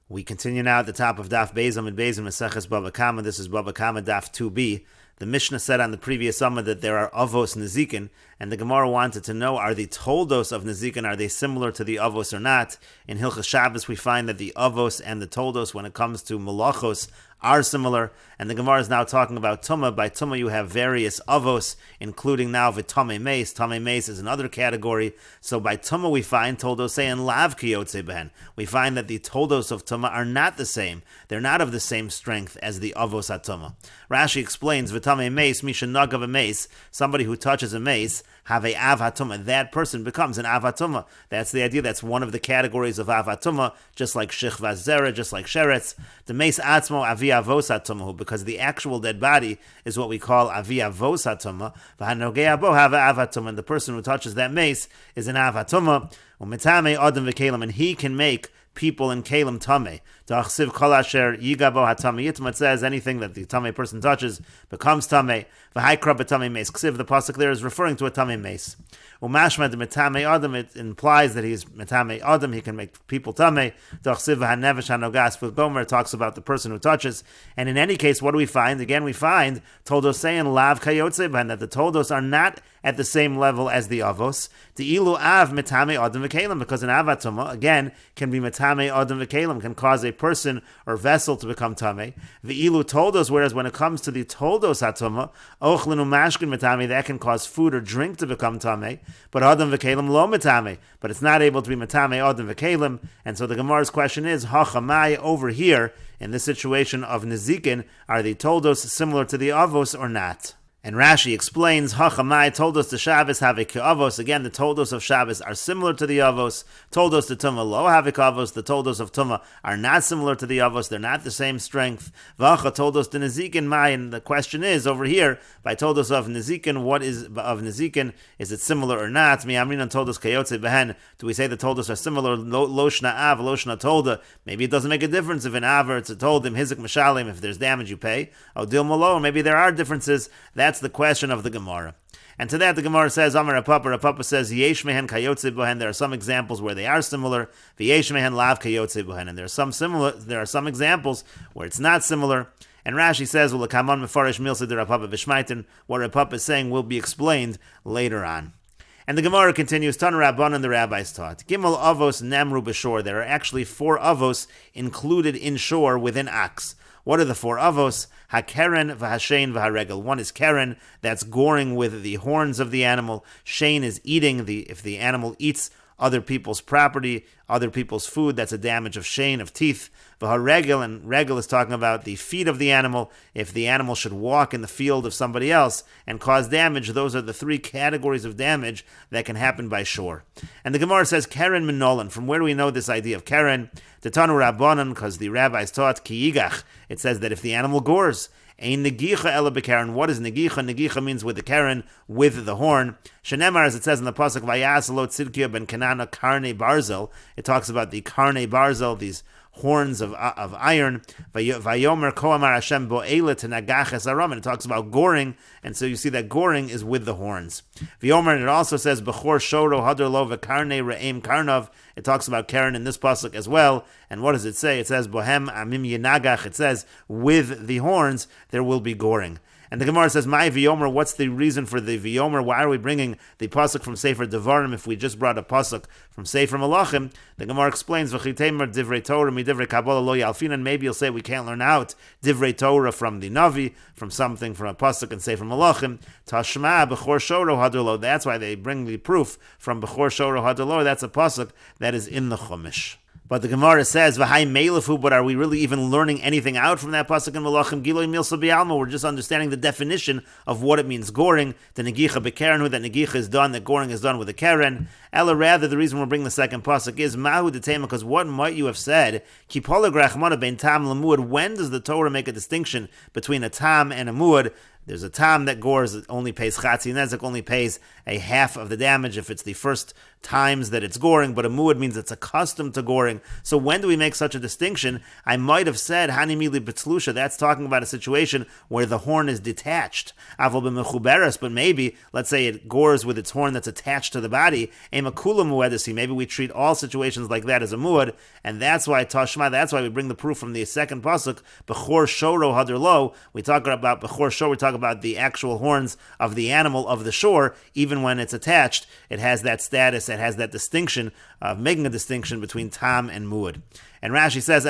We continue now at the top of Daf Bezam and Bezam Meseches Bava Kamma. This is Bava Kamma Daf Tube. The Mishnah said on the previous Summah that there are avos nezikin, and the Gemara wanted to know, are the toldos of nezikin, are they similar to the avos or not? In Hilchas Shabbos we find that the avos and the toldos, when it comes to malachos, are similar, and the Gemara is now talking about Tumah. By Tumah you have various avos, including now v'tamei meis. Tamei meis is another category. So by Tumah we find toldos and lav kiyotze behen. We find that the toldos of Tumah are not the same. They're not of the same strength as the avos at Tumah. Rashi explains v'tamei meis misha nagav a meis. Somebody who touches a meis have a av hatumah. That person becomes an av hatumah. That's the idea. That's one of the categories of av hatumah, just like shich vazera, just like sheretz. The meis atzmo avi avos hatumah, because the actual dead body is what we call avi avos hatumah. V'hanogei abo have av hatumah, and the person who touches that meis is an av hatumah. U'mitame adam v'kelim, and he can make people in Kalim Tameh. Da'achsiv kol asher yigabo hatameh yitma. It says anything that the Tameh person touches becomes Tameh. V'haikra b'tameh meis. Ksiv, the pasuk there is referring to a Tameh meis. Umashma de metameh adam, it implies that he's metameh adam, he can make people Tameh. Da'achsiv v'hanevesh hanogas v'gomer, it talks about the person who touches. And in any case, what do we find? Again, we find toldosein lav kayotze b'hen, that the toldos are not at the same level as the avos. The ilu av metameh adam v'kelim, because an avatuma, again, can be metameh adam v'kelim, can cause a person or vessel to become tameh. The ilu toldos, whereas when it comes to the toldos hatuma, ochlinu mashkin metameh, that can cause food or drink to become tameh. But adam v'kelim lo metameh, but it's not able to be metameh adam v'kelim. And so the Gemara's question is, hachamai, over here in this situation of nezikin, are the toldos similar to the avos or not? And Rashi explains, Hachamai toldos to Shabbos have a avos. Again, the toldos of Shabbos are similar to the avos. Toldos to Tumah lo have a avos. The toldos of Tumah are not similar to the avos. They're not the same strength. Vacha toldos to Nezikin mai. And the question is, over here, by toldos of Nezikin, what is of Nezikin? Is it similar or not? Mi amrinan toldos kayotze behen. Do we say the toldos are similar? Loshna av, loshna tolda. Maybe it doesn't make a difference if an av or it's a toldim, hizik mishalim, if there's damage you pay. Odil malo, maybe there are differences. That's the question of the Gemara. And to that the Gemara says, Amar Rapapa says, Yesh mehen kayotze bohen. There are some examples where they are similar. V'yesh mehen lav kayotze bohen. And there are some examples where it's not similar. And Rashi says, well, l'kaman mefarish milsa de Rapapa v'shmaitin. What Rapapa is saying will be explained later on. And the Gemara continues, Tan Rabbanan, the rabbis taught, Gimel avos nemru b'shor. There are actually 4 avos included in shore within ox. What are the 4 avos? HaKeren, v'hashein, v'haregel. One is keren, that's goring with the horns of the animal. Shein is eating, if the animal eats other people's property, other people's food, that's a damage of shein, of teeth. V'haregel, and regel is talking about the feet of the animal. If the animal should walk in the field of somebody else and cause damage, those are the 3 categories of damage that can happen by shore. And the Gemara says, Keren minolan. From where do we know this idea of keren? Tetanu Rabbanan, because the rabbis taught, ki yigach. It says that if the animal gores, ein negicha ela bekaren. What is negicha? Negicha means with the keren, with the horn. Shenemar, as it says in the pasuk, vayas lo tzidkiya ben kanana karne barzel. It talks about the karne barzel, these horns of iron. Vayomer koamar Hashem bo'elet nagaches aram. And it talks about goring, and so you see that goring is with the horns. Vayomer, and it also says bechor shoro hadar lo v'karne re'em karnav. It talks about Karen in this pasuk as well. And what does it say? It says bohem amim yenagach. It says with the horns there will be goring. And the Gemara says, "My v'yomer." What's the reason for the v'yomer? Why are we bringing the pasuk from Sefer Devarim if we just brought a pasuk from Sefer Malachim? The Gemara explains, "V'chitemer divrei Torah mi divrei Kabbalah lo yalfinan." Maybe you'll say we can't learn out divrei Torah from the Navi, from something from a pasuk in Sefer Malachim. Tashma b'chor shoro hadurlo. That's why they bring the proof from b'chor shoro hadurlo. That's a pasuk that is in the Chumash. But the Gemara says, "V'hai meilefu." But are we really even learning anything out from that pasuk in Malachim? Giloi milsa bi'alma. We're just understanding the definition of what it means goring. The negicha bekeren, who that negicha is done, that goring is done with a keren. Ella, rather, the reason we're bringing the second pasuk is mahu detema, because what might you have said? Ki polag rachmana ben tam lemud. When does the Torah make a distinction between a tam and a muad? There's a tam that gores, it only pays chatzi nezek, only pays a half of the damage if it's the first times that it's goring, but a muad means it's accustomed to goring. So when do we make such a distinction? I might have said hani mili betzlusha, that's talking about a situation where the horn is detached. Aval b'mechuberes, but maybe, let's say it gores with its horn that's attached to the body, emakula muedesi, maybe we treat all situations like that as a muad, and that's why tashma, that's why we bring the proof from the second pasuk, bechor shoro hadar lo, we talk about bechor shor, we talk about the actual horns of the animal of the shore, even when it's attached, it has that status, it has that distinction of making a distinction between tam and muad. And Rashi says,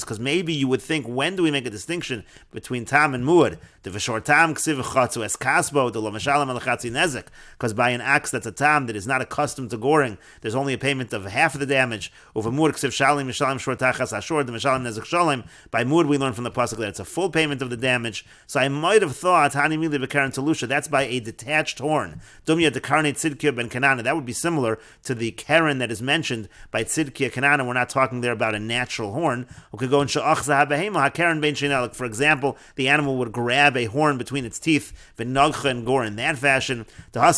because maybe you would think, when do we make a distinction between tam and muad? Because by an axe that's a tam that is not accustomed to goring, there's only a payment of half of the damage. By muad we learn from the pasuk that it's a full payment of the damage. So I might have thought, that's by a detached horn. That would be similar to the Karen that is mentioned by Tzidkiya Kanana. We're not talking there about a natural horn. We could go in for example, the animal would grab a horn between its teeth, v'nagcha and gore in that fashion. There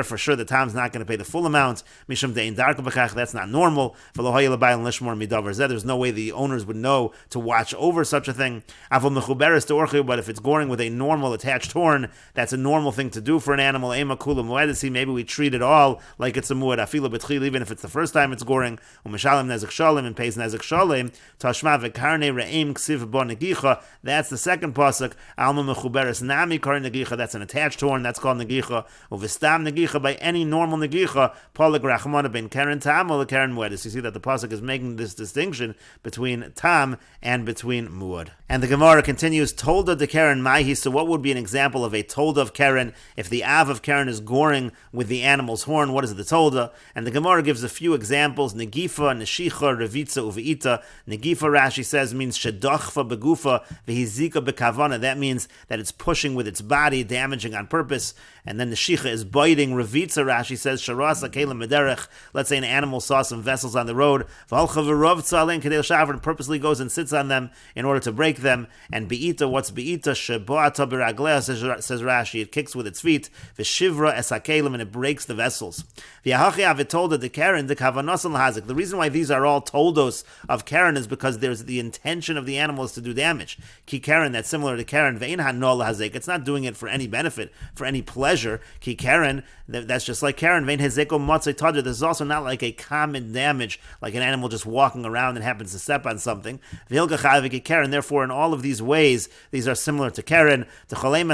for sure the tam's not going to pay the full amount. That's not normal. There's no way the owners would know to watch over such a thing. But if it's goring with a normal attached horn, that's a normal thing to do for an animal. Maybe we treat it all like it's a muad, even if it's the first time it's goring. And pays nezek shalem. Tashma v'karne re'im ksiv bo negicha. That's the second pasuk. Alma mechuberes nami kar negicha. That's an attached horn. That's called negicha. Uvestam negicha, by any normal negicha. Polig rachmana ben karen tam or karen muadis. You see that the pasuk is making this distinction between tam and between muad. And the Gemara continues, Tolda de Karen Maihi. So what would be an example of a Tolda of Karen? If the Av of Karen is goring with the animal's horn, what is the Tolda? And the Gemara gives a few examples. Negifa, Neshicha, Revitza, Uveita. Negifa, Rashi says, means Shedachfa begufa, Vehizika bekavana. That means that it's pushing with its body, damaging on purpose. And then Neshicha is biting. Revitza, Rashi says, Sharasa Kelim Mederech. Let's say an animal saw some vessels on the road, Valcha Verovtza Alen Kedel Shavar, and purposely goes and sits on them in order to break them. And Be'ita, what's Be'ita? Sheboata Biraglea, says Rashi, it kicks with its feet. Veshivra Esakelim, and it breaks the vessels. V'yahachi avitolda de Karen de Kavanosan Lahazik. The reason why these are all toldos of Karen is because there's the intention of the animals to do damage. Ki Karen, that's similar to Karen. Ve'in hanol lahazik. It's not doing it for any benefit, for any pleasure. Ki Karen, that's just like Karen. Ve'in hezeko motzei tadr. This is also not like a common damage, like an animal just walking around and happens to step on something. Ve'ilgachavik ki Karen. Therefore, in all of these ways, these are similar to Karen. As long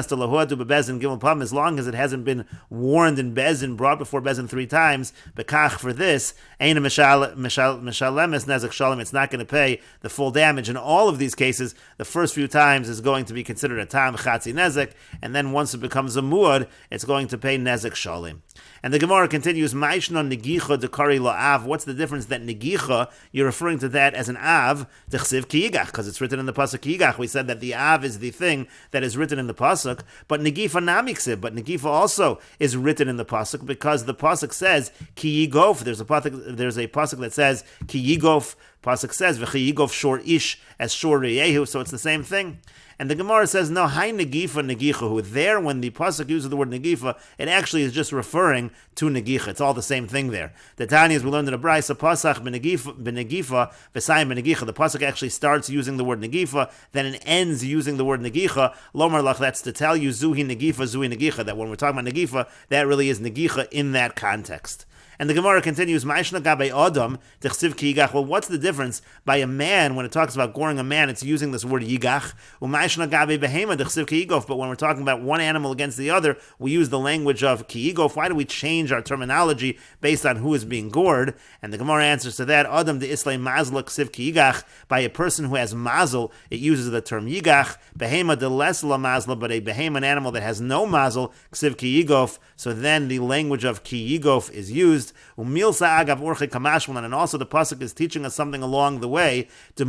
as it hasn't been warned in Bezin, brought before Bezin 3 times, bekach for this, it's not going to pay the full damage. In all of these cases, the first few times is going to be considered a tam chatzi nezek, and then once it becomes a muad, it's going to pay nezek shalim. And the Gemara continues, Maishna negicha dekari la'av. What's the difference that negicha, you're referring to that as an av, dechsiv kiyigach, because it's written in the pasuk kiyigach. We said that the av is the thing that is written in the pasuk, but negifa namiksiv, but negifa also is written in the pasuk, because the pasuk says kiyigof. There's a pasuk that says kiyigof. Pasuk says v'chiyigov shor ish as shor reyehu, so it's the same thing. And the Gemara says, no, hai negifa negichahu. There, when the pasuk uses the word negifa, it actually is just referring to negicha. It's all the same thing there. The Tanya, as we learned in the Brisa, pasach b'negifa v'sayim b'negicha. The pasuk actually starts using the word negifa, then it ends using the word negicha. Lomar lach, that's to tell you zuhi negicha, that when we're talking about negifa, that really is negicha in that context. And the Gemara continues, Ma'ishna gabe Adam tichsiv ki yigach. Well, what's the difference by a man when it talks about goring a man? It's using this word yigach. Ma'ishna gabe behema tichsiv ki yigof. But when we're talking about one animal against the other, we use the language of ki yigof. Why do we change our terminology based on who is being gored? And the Gemara answers to that, Adam de islay mazla ksiv ki yigach. By a person who has mazel, it uses the term yigach. Behema de les la mazla, but a behema, an animal that has no mazel, ksiv ki yigof. So then the language of ki yigof is used. And also the pasuk is teaching us something along the way. That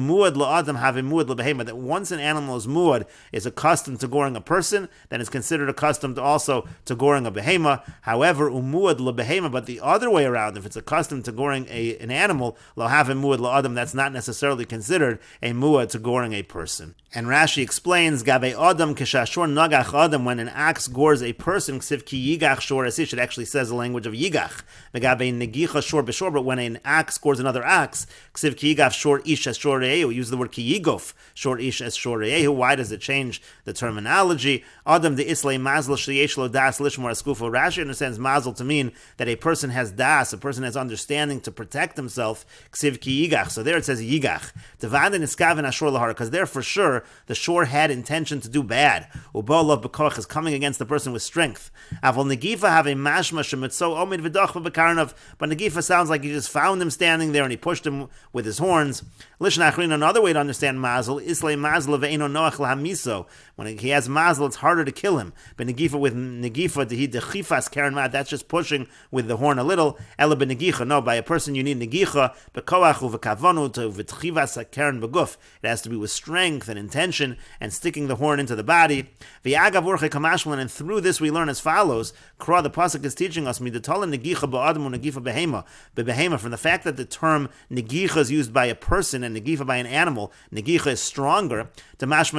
once an animal is muad, muad is accustomed to goring a person, then it's considered accustomed also to goring a behema. However, umuad lebehema, but the other way around, if it's accustomed to goring an animal, lo have a muad la'adam, that's not necessarily considered a muad to goring a person. And Rashi explains, Gabe Adam kishashor nagach Adam, when an axe gores a person, ksiv ki yigach shor asish, it actually says the language of yigach. Megabe negicha shor b'shor, but when an axe gores another axe, ksiv ki yigach shor ish as shor re'ehu, use the word ki yigof shor ish as shor re'ehu. Why does it change the terminology? Adam de islay mazel sheyesh lo das lishmor askufo. Rashi understands mazel to mean that a person has das, a person has understanding to protect himself, ksiv ki yigach. So there it says yigach. Devaden iskaven ashor lahar, because there for sure the shore had intention to do bad. Ubalav b'koch is coming against the person with strength. Avol negifa have a mashma shemitzo omid v'dach v'bekarnav. But negifa sounds like he just found him standing there and he pushed him with his horns. Lishna achrin, another way to understand mazel, islay mazel ve'eno noach lahamiso. When he has mazel, it's harder to kill him. But negifa with negifa dehi dechifas karen mad, that's just pushing with the horn a little. Ela b'negicha, no, by a person you need negicha b'koach u'v'kavonu to v'tchivas karen b'guf. It has to be with strength and intention and sticking the horn into the body. And through this we learn as follows. Kra, the pasuk is teaching us midatala negicha ba'adam negifa behema. Behema, from the fact that the term negicha is used by a person and negifa by an animal, negicha is stronger. Sounds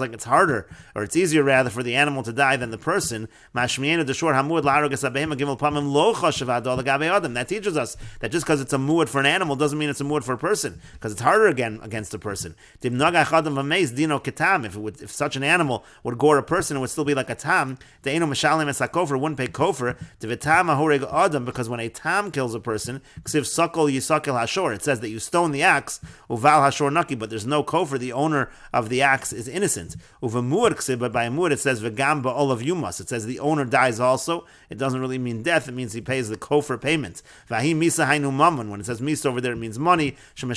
like it's harder, or it's easier rather, for the animal to die than the person. That teaches us that just because it's a muad for an animal doesn't mean it's a muad for a person, because it's harder again against a person. If such an animal would gore a person, it would still be like a tam. It wouldn't pay kofar. Because when a tam kills a person, it says that you stone the axe, but there's no kofar, the owner of the axe is innocent. But by a muad it says v'gam ba'olav yumas. It says the owner dies also. It doesn't really mean death, it means he pays the kofar payment. When it says misa over there, it means money. You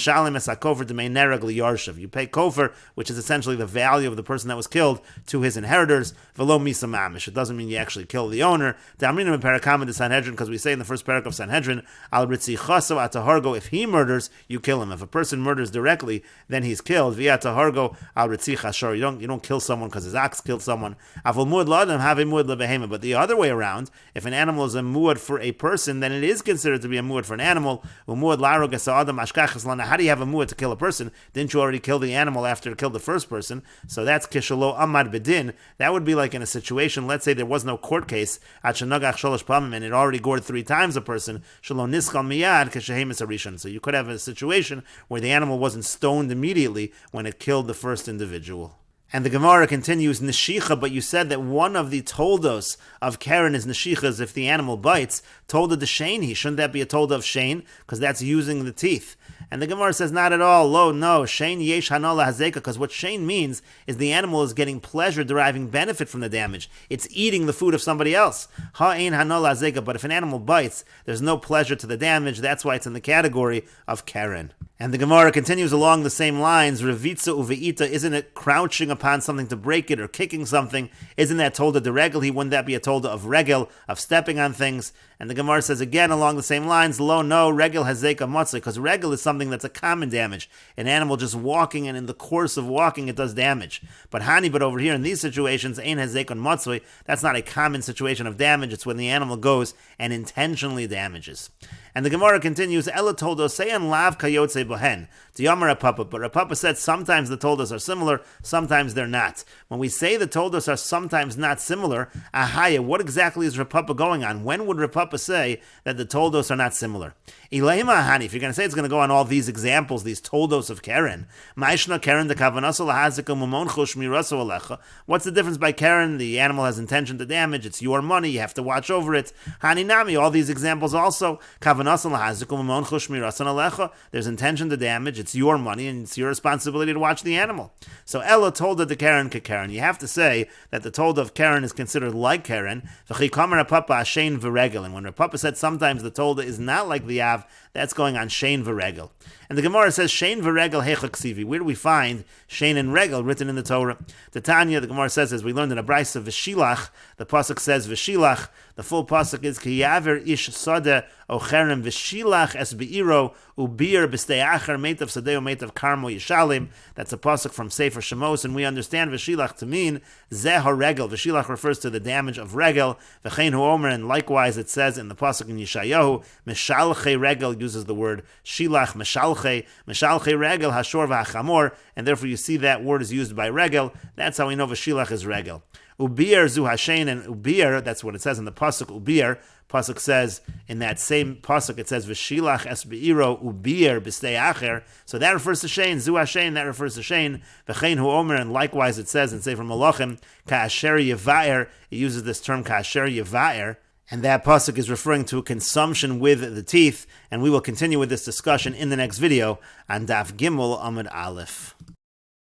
pay kofar, which is essentially the value of the person that was killed, to his inheritors. V'lo misa mamish. It doesn't mean you actually kill the owner. Because we say in the first parak of Sanhedrin, al ritzichaso atahargo, if he murders, you kill him. If a person murders directly, then he's killed. Via tahargo al ritzichashor. You don't kill someone because his ox killed someone. Avol muad la'adam have a muad lebehema. But the other way around, if an animal is a muad for a person, then it is considered to be a muad for an animal. Umuad la'arog es adam ashkachas lana. How do you have a muad to kill a person? Didn't you already kill the animal after it killed the first person? So that's kishalo amad bedin. That would be like in a situation, let's say there was no court case, at shenagach sholosh pamim, and it already gored 3 times a person, shalo niskal miyad kashehemis arishan. So you could have a situation where the animal wasn't stoned immediately when it killed the first individual. And the Gemara continues, Neshicha, but you said that one of the toldos of Karen is Neshichas if the animal bites. Tolda de Shani, shouldn't that be a tolda of Shane? Because that's using the teeth. And the Gemara says, not at all. Lo, no. Shane yesh hanola hazeka, because what Shane means is the animal is getting pleasure, deriving benefit from the damage. It's eating the food of somebody else. Ha'ein hanola hazeka, but if an animal bites, there's no pleasure to the damage. That's why it's in the category of Karen. And the Gemara continues along the same lines. Revitza uveita, isn't it crouching upon something to break it or kicking something? Isn't that tolda de regel? Wouldn't that be a tolda of regel, of stepping on things? And the Gemara says again along the same lines, lo, no, regel hazeka matzah, because regel is something that's a common damage. An animal just walking, and in the course of walking, it does damage. But but over here in these situations, ein hazeka matzah, that's not a common situation of damage. It's when the animal goes and intentionally damages. And the Gemara continues, Ella told us, Seyan lav kayotze bohen. To Yamar Rapapa, but Rapapa said sometimes the toldos are similar, sometimes they're not. When we say the toldos are sometimes not similar, ahaya, what exactly is Rapapa going on? When would Rapapa say that the toldos are not similar? Ilahima ahani, if you're going to say it's going to go on all these examples, these toldos of Karen, Maishna Karen de kavanaso lahazikum umoncho shmiraso alecha. What's the difference by Karen? The animal has intention to damage, it's your money, you have to watch over it. Hani nami, all these examples also, kavanaso lahazikum umoncho shmiraso alecha. There's intention to damage, it's your money, and it's your responsibility to watch the animal. So Ella told the Karen ke Karen. You have to say that the told of Karen is considered like Karen. And when Rapapa said sometimes the tolda is not like the Av, that's going on Shein V'regel. And the Gemara says, Shein v'regel heicha ksivi. Where do we find Shein and regel written in the Torah? The Tanya, the Gemara says, as we learned in a brayso v'shilach, the pasuk says v'shilach. The full pasuk is ki yaver ish sada ocherem v'shilach es beiro ubir b'stei acher meitav sadeo meitav karmo yishalim. That's a pasuk from Sefer Shemos, and we understand v'shilach to mean zeh regel. V'shilach refers to the damage of regel. V'chein hu omer, and likewise it says in the pasuk in Yeshayahu, mishalche regel uses the word shilach, mishalche regel hashor v'achamor, and therefore you see that word is used by regel. That's how we know v'shilach is regel. Ubir zu hashen, and ubir, that's what it says in the pasuk. Ubir, pasuk says in that same pasuk, it says v'shilach es beiro ubir b'stei acher. So that refers to shein. Zu hashen, that refers to shein. V'chein hu omer, and likewise it says in Sefer Malachim, ka'asher yevaer. It uses this term ka'asher yevaer. And that pasuk is referring to consumption with the teeth. And we will continue with this discussion in the next video on Daf Gimel Amud Aleph.